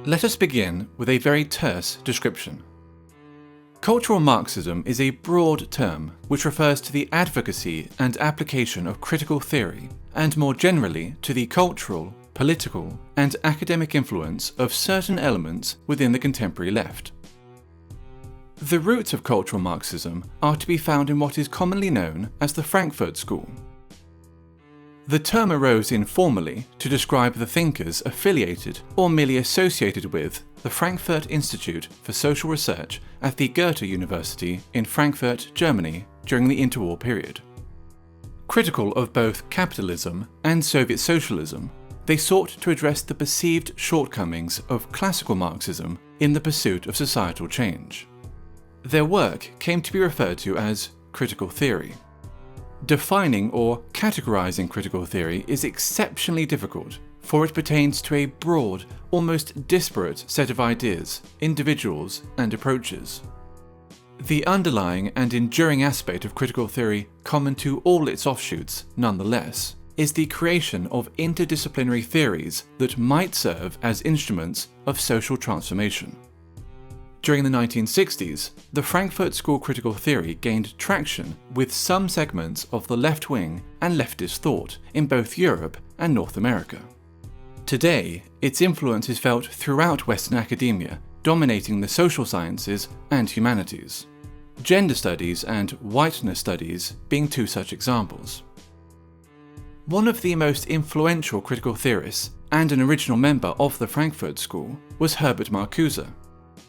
Let us begin with a very terse description. Cultural Marxism is a broad term which refers to the advocacy and application of critical theory, and more generally to the cultural, political, and academic influence of certain elements within the contemporary left. The roots of cultural Marxism are to be found in what is commonly known as the Frankfurt School. The term arose informally to describe the thinkers affiliated or merely associated with the Frankfurt Institute for Social Research at the Goethe University in Frankfurt, Germany during the interwar period. Critical of both capitalism and Soviet socialism, they sought to address the perceived shortcomings of classical Marxism in the pursuit of societal change. Their work came to be referred to as critical theory. Defining or categorizing critical theory is exceptionally difficult, for it pertains to a broad, almost disparate set of ideas, individuals, and approaches. The underlying and enduring aspect of critical theory, common to all its offshoots, nonetheless, is the creation of interdisciplinary theories that might serve as instruments of social transformation. During the 1960s, the Frankfurt School critical theory gained traction with some segments of the left-wing and leftist thought in both Europe and North America. Today, its influence is felt throughout Western academia, dominating the social sciences and humanities. Gender studies and whiteness studies being two such examples. One of the most influential critical theorists and an original member of the Frankfurt School was Herbert Marcuse.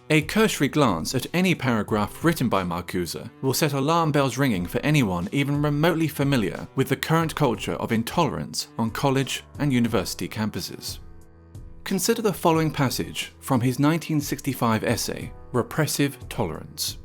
A cursory glance at any paragraph written by Marcuse will set alarm bells ringing for anyone even remotely familiar with the current culture of intolerance on college and university campuses. Consider the following passage from his 1965 essay, Repressive Tolerance.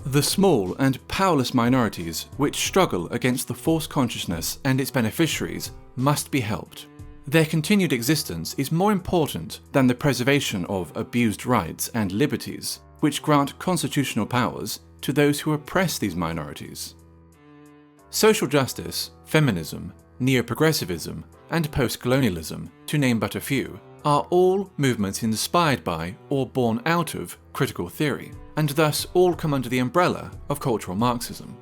The small and powerless minorities which struggle against the false consciousness and its beneficiaries must be helped. Their continued existence is more important than the preservation of abused rights and liberties, which grant constitutional powers to those who oppress these minorities. Social justice, feminism, neo-progressivism, and post-colonialism, to name but a few, are all movements inspired by or born out of critical theory, and thus all come under the umbrella of cultural Marxism.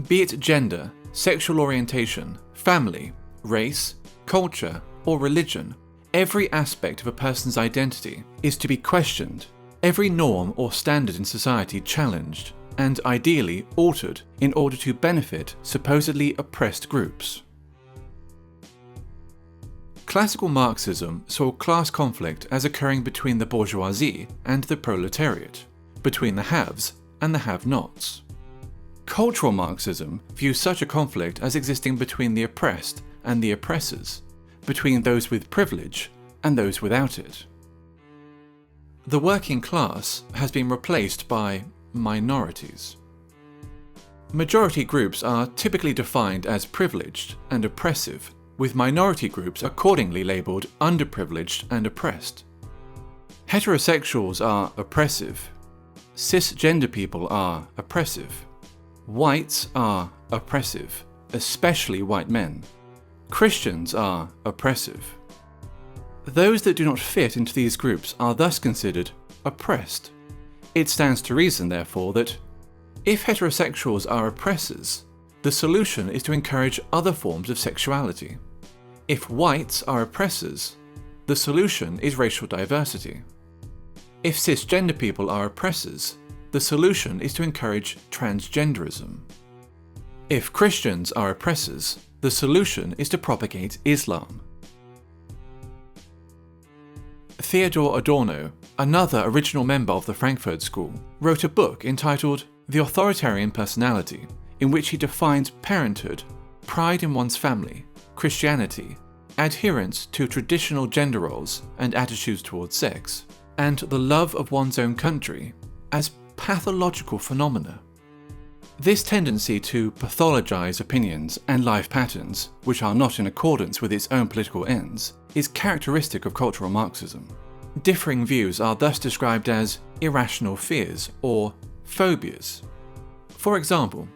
Be it gender, sexual orientation, family, race, culture, or religion, every aspect of a person's identity is to be questioned, every norm or standard in society challenged, and ideally altered in order to benefit supposedly oppressed groups. Classical Marxism saw class conflict as occurring between the bourgeoisie and the proletariat, between the haves and the have-nots. Cultural Marxism views such a conflict as existing between the oppressed and the oppressors, between those with privilege and those without it. The working class has been replaced by minorities. Majority groups are typically defined as privileged and oppressive, with minority groups accordingly labelled underprivileged and oppressed. Heterosexuals are oppressive. Cisgender people are oppressive. Whites are oppressive, especially white men. Christians are oppressive. Those that do not fit into these groups are thus considered oppressed. It stands to reason, therefore, that if heterosexuals are oppressors, the solution is to encourage other forms of sexuality. If whites are oppressors, the solution is racial diversity. If cisgender people are oppressors, the solution is to encourage transgenderism. If Christians are oppressors, the solution is to propagate Islam. Theodor Adorno, another original member of the Frankfurt School, wrote a book entitled The Authoritarian Personality, in which he defines parenthood, pride in one's family, Christianity, adherence to traditional gender roles and attitudes towards sex, and the love of one's own country as pathological phenomena. This tendency to pathologize opinions and life patterns, which are not in accordance with its own political ends, is characteristic of cultural Marxism. Differing views are thus described as irrational fears or phobias. For example,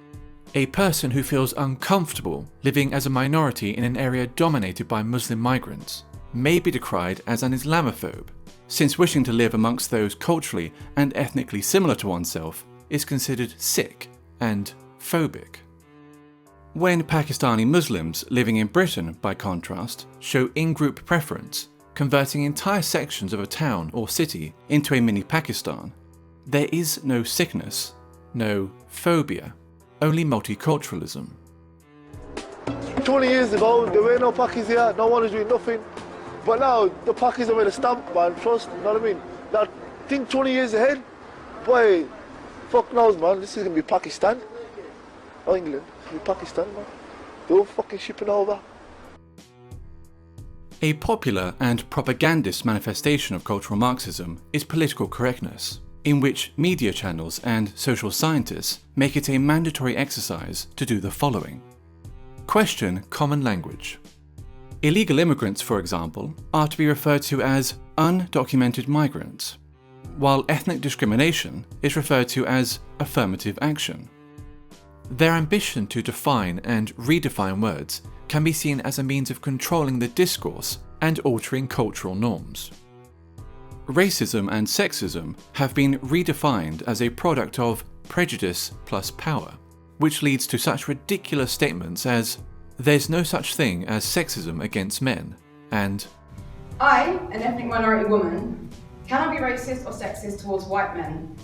a person who feels uncomfortable living as a minority in an area dominated by Muslim migrants may be decried as an Islamophobe, since wishing to live amongst those culturally and ethnically similar to oneself is considered sick and phobic. When Pakistani Muslims living in Britain, by contrast, show in-group preference, converting entire sections of a town or city into a mini Pakistan, there is no sickness, no phobia, only multiculturalism. 20 years ago, there were no Pakis here, no one was doing nothing. But now, the Pakis are with a stamp, man, trust, you know what I mean? Now, think 20 years ahead, boy, fuck knows, man, this is gonna be Pakistan. Or England, it's gonna be Pakistan, man. They're all fucking shipping over. A popular and propagandist manifestation of cultural Marxism is political correctness, in which media channels and social scientists make it a mandatory exercise to do the following. Question common language. Illegal immigrants, for example, are to be referred to as undocumented migrants, while ethnic discrimination is referred to as affirmative action. Their ambition to define and redefine words can be seen as a means of controlling the discourse and altering cultural norms. Racism and sexism have been redefined as a product of prejudice plus power, which leads to such ridiculous statements as, "There's no such thing as sexism against men," and "I, an ethnic minority woman, cannot be racist or sexist towards white men."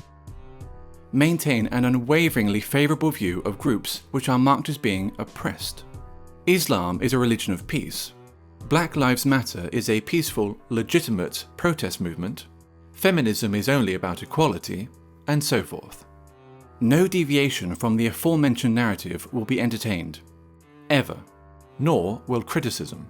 Maintain an unwaveringly favourable view of groups which are marked as being oppressed. Islam is a religion of peace. Black Lives Matter is a peaceful, legitimate protest movement. Feminism is only about equality, and so forth. No deviation from the aforementioned narrative will be entertained, ever, nor will criticism.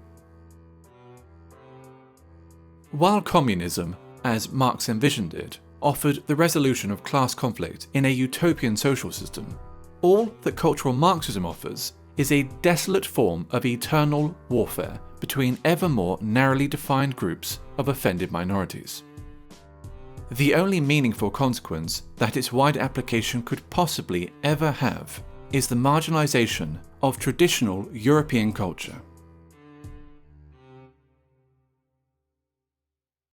While communism, as Marx envisioned it, offered the resolution of class conflict in a utopian social system, all that cultural Marxism offers is a desolate form of eternal warfare between ever more narrowly defined groups of offended minorities. The only meaningful consequence that its wide application could possibly ever have is the marginalization of traditional European culture.